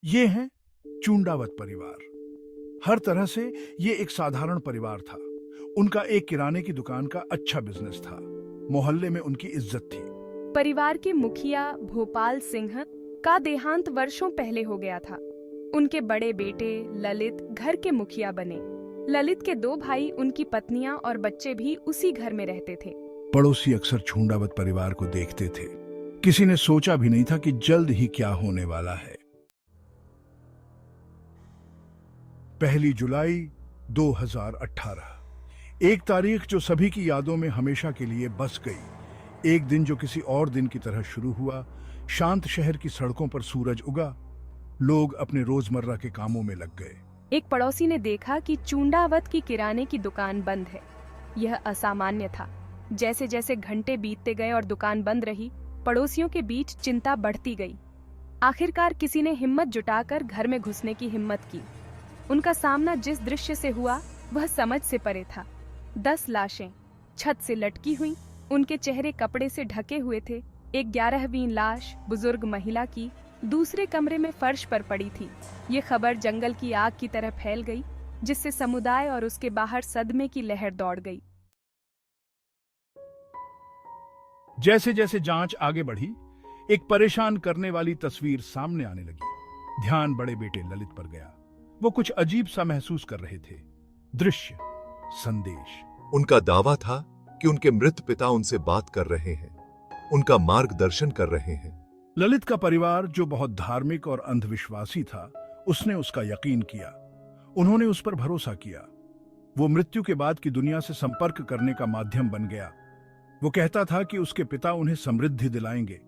ये है चूंडावत परिवार। हर तरह से ये एक साधारण परिवार था। उनका एक किराने की दुकान का अच्छा बिजनेस था। मोहल्ले में उनकी इज्जत थी। परिवार के मुखिया भोपाल सिंह का देहांत वर्षों पहले हो गया था। उनके बड़े बेटे ललित घर के मुखिया बने। ललित के दो भाई, उनकी पत्नियां और बच्चे भी उसी घर में रहते थे। पड़ोसी अक्सर चूंडावत परिवार को देखते थे। किसी ने सोचा भी नहीं था कि जल्द ही क्या होने वाला है। 1 जुलाई 2018, एक तारीख जो सभी की यादों में हमेशा के लिए बस गई। एक दिन जो किसी और दिन की तरह शुरू हुआ। शांत शहर की सड़कों पर सूरज उगा। लोग अपने रोजमर्रा के कामों में लग गए। एक पड़ोसी ने देखा कि चूंडावत की किराने की दुकान बंद है। यह असामान्य था। जैसे जैसे घंटे बीतते गए और दुकान बंद रही, पड़ोसियों के बीच चिंता बढ़ती गई। आखिरकार किसी ने हिम्मत जुटाकर घर में घुसने की हिम्मत की। उनका सामना जिस दृश्य से हुआ वह समझ से परे था। 10 लाशें छत से लटकी हुई, उनके चेहरे कपड़े से ढके हुए थे। एक 11वीं लाश बुजुर्ग महिला की दूसरे कमरे में फर्श पर पड़ी थी। ये खबर जंगल की आग की तरह फैल गई, जिससे समुदाय और उसके बाहर सदमे की लहर दौड़ गई। जैसे जैसे जांच आगे बढ़ी, एक परेशान करने वाली तस्वीर सामने आने लगी। ध्यान बड़े बेटे ललित पर गया। वो कुछ अजीब सा महसूस कर रहे थे। दृश्य, संदेश। उनका दावा था कि उनके मृत पिता उनसे बात कर रहे हैं, उनका मार्गदर्शन कर रहे हैं। ललित का परिवार, जो बहुत धार्मिक और अंधविश्वासी था, उसने उसका यकीन किया। उन्होंने उस पर भरोसा किया। वो मृत्यु के बाद की दुनिया से संपर्क करने का माध्यम बन गया। वो कहता था कि उसके पिता उन्हें समृद्धि दिलाएंगे,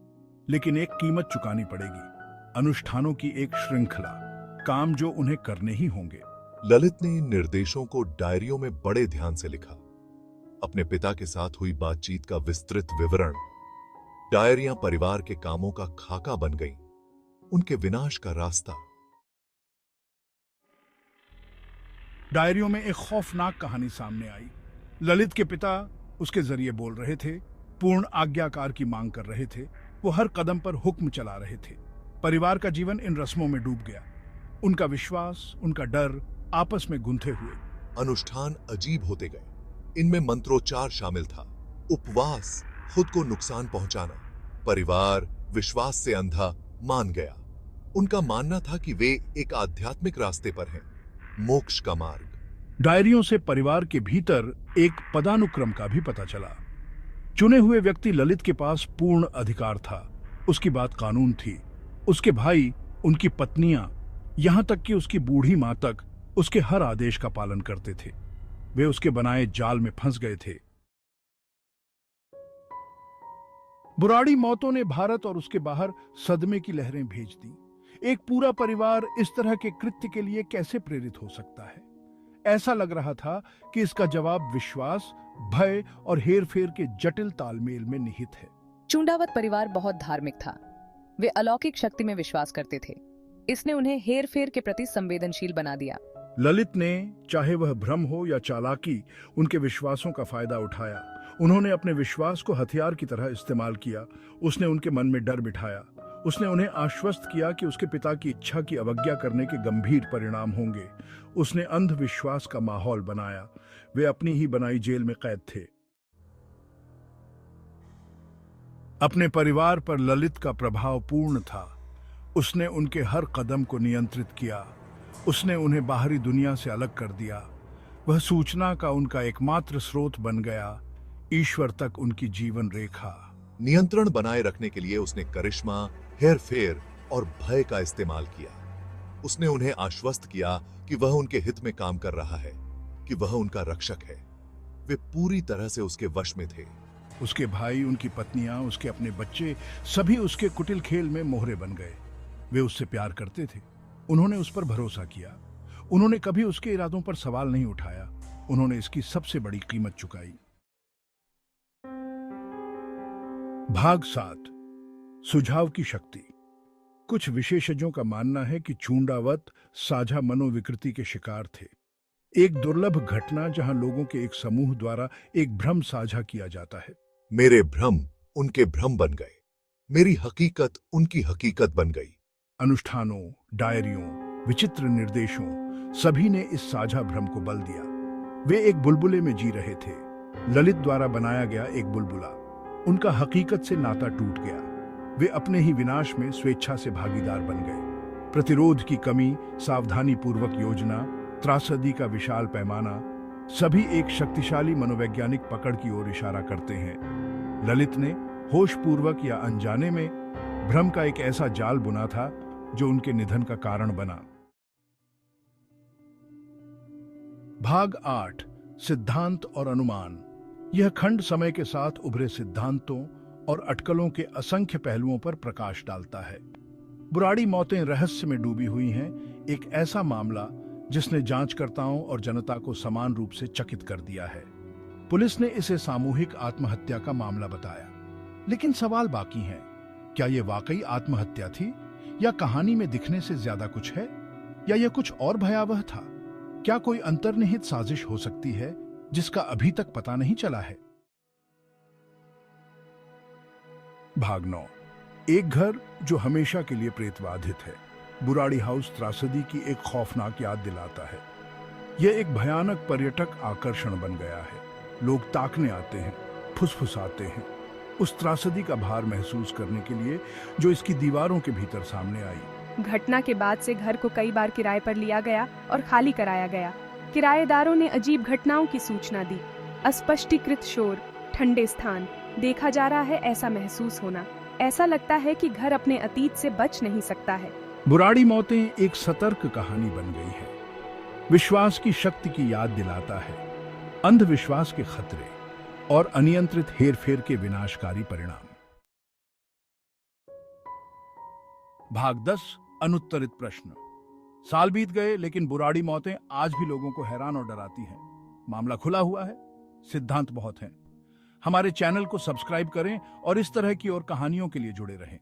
लेकिन एक कीमत चुकानी पड़ेगी। अनुष्ठानों की एक श्रृंखला, काम जो उन्हें करने ही होंगे। ललित ने इन निर्देशों को डायरियों में बड़े ध्यान से लिखा। अपने पिता के साथ हुई बातचीत का विस्तृत विवरण। डायरियां परिवार के कामों का खाका बन गईं, उनके विनाश का रास्ता। डायरियों में एक खौफनाक कहानी सामने आई। ललित के पिता उसके जरिए बोल रहे थे, पूर्ण आज्ञाकार की मांग कर रहे थे। वो हर कदम पर हुक्म चला रहे थे। परिवार का जीवन इन रस्मों में डूब गया। उनका विश्वास, उनका डर आपस में गुंथे हुए। अनुष्ठान अजीब होते गए। इनमें मंत्रोच्चार शामिल था, उपवास, खुद को नुकसान पहुंचाना। परिवार विश्वास से अंधा मान गया। उनका मानना था कि वे एक आध्यात्मिक रास्ते पर हैं, मोक्ष का मार्ग। डायरियों से परिवार के भीतर एक पदानुक्रम का भी पता चला। चुने हुए व्यक्ति ललित के पास पूर्ण अधिकार था। उसकी बात कानून थी। उसके भाई, उनकी पत्नियां, यहां तक कि उसकी बूढ़ी मां तक उसके हर आदेश का पालन करते थे। वे उसके बनाए जाल में फंस गए थे। बुराड़ी मौतों ने भारत और उसके बाहर सदमे की लहरें भेज दी। एक पूरा परिवार इस तरह के कृत्य के लिए कैसे प्रेरित हो सकता है? ऐसा लग रहा था कि इसका जवाब विश्वास, भय और हेरफेर के जटिल तालमेल में निहित है। चूंडावत परिवार बहुत धार्मिक था। वे अलौकिक शक्ति में विश्वास करते थे। इसने उन्हें हेरफेर के प्रति संवेदनशील बना दिया। ललित ने, चाहे वह भ्रम हो या चालाकी, उनके विश्वासों का फायदा उठाया। उन्होंने अपने विश्वास को हथियार की तरह इस्तेमाल किया। उसने उनके मन में डर बिठाया। उसने उन्हें आश्वस्त किया कि उसके पिता की इच्छा की अवज्ञा करने के गंभीर परिणाम होंगे। उसने अंधविश्वास का माहौल बनाया। वे अपनी ही बनाई जेल में कैद थे। अपने परिवार पर ललित का प्रभाव पूर्ण था। उसने उनके हर कदम को नियंत्रित किया। उसने उन्हें बाहरी दुनिया से अलग कर दिया। वह सूचना का उनका एकमात्र स्रोत बन गया, ईश्वर तक उनकी जीवन रेखा। नियंत्रण बनाए रखने के लिए उसने करिश्मा, हेरफेर और भय का इस्तेमाल किया। उसने उन्हें आश्वस्त किया कि वह उनके हित में काम कर रहा है, कि वह उनका रक्षक है। वे पूरी तरह से उसके वश में थे। उसके भाई, उनकी पत्नियां, उसके अपने बच्चे, सभी उसके कुटिल खेल में मोहरे बन गए। वे उससे प्यार करते थे। उन्होंने उस पर भरोसा किया। उन्होंने कभी उसके इरादों पर सवाल नहीं उठाया। उन्होंने इसकी सबसे बड़ी कीमत चुकाई। भाग 7, सुझाव की शक्ति। कुछ विशेषज्ञों का मानना है कि चूंडावत साझा मनोविकृति के शिकार थे। एक दुर्लभ घटना जहां लोगों के एक समूह द्वारा एक भ्रम साझा किया जाता है। मेरे भ्रम उनके भ्रम बन गए, मेरी हकीकत उनकी हकीकत बन गई। अनुष्ठानों, डायरियों, विचित्र निर्देशों, सभी ने इस साझा भ्रम को बल दिया। वे एक बुलबुले में जी रहे थे, ललित द्वारा बनाया गया एक बुलबुला। उनका हकीकत से नाता टूट गया। वे अपने ही विनाश में स्वेच्छा से भागीदार बन गए। प्रतिरोध की कमी, सावधानी पूर्वक योजना, त्रासदी का विशाल पैमाना, सभी एक शक्तिशाली मनोवैज्ञानिक पकड़ की ओर इशारा करते हैं। ललित ने होशपूर्वक या अनजाने में भ्रम का एक ऐसा जाल बुना था जो उनके निधन का कारण बना। भाग 8, सिद्धांत और अनुमान। यह खंड समय के साथ उभरे सिद्धांतों और अटकलों के असंख्य पहलुओं पर प्रकाश डालता है। बुराड़ी मौतें रहस्य में डूबी हुई हैं, एक ऐसा मामला जिसने जांचकर्ताओं और जनता को समान रूप से चकित कर दिया है। पुलिस ने इसे सामूहिक आत्महत्या का मामला बताया, लेकिन सवाल बाकी हैं। क्या यह वाकई आत्महत्या थी, या कहानी में दिखने से ज्यादा कुछ है, या यह कुछ और भयावह था? क्या कोई अंतर्निहित साजिश हो सकती है जिसका अभी तक पता नहीं चला है? भाग 9, एक घर जो हमेशा के लिए प्रेतबाधित है। बुराड़ी हाउस त्रासदी की एक खौफनाक याद दिलाता है। यह एक भयानक पर्यटक आकर्षण बन गया है। लोग ताकने आते हैं, फुसफुसाते हैं, उस त्रासदी का भार महसूस करने के लिए जो इसकी दीवारों के भीतर सामने आई। घटना के बाद से घर को कई बार किराए पर लिया गया और खाली कराया गया। किराएदारों ने अजीब घटनाओं की सूचना दी। अस्पष्टीकृत शोर, ठंडे स्थान, देखा जा रहा है ऐसा महसूस होना। ऐसा लगता है कि घर अपने अतीत से बच नहीं सकता है। बुराड़ी मौतें एक सतर्क कहानी बन गई है। विश्वास की शक्ति की याद दिलाता है, अंधविश्वास के खतरे और अनियंत्रित हेरफेर के विनाशकारी परिणाम। भाग 10, अनुत्तरित प्रश्न। साल बीत गए, लेकिन बुराड़ी मौतें आज भी लोगों को हैरान और डराती हैं। मामला खुला हुआ है, सिद्धांत बहुत हैं। हमारे चैनल को सब्सक्राइब करें और इस तरह की और कहानियों के लिए जुड़े रहें।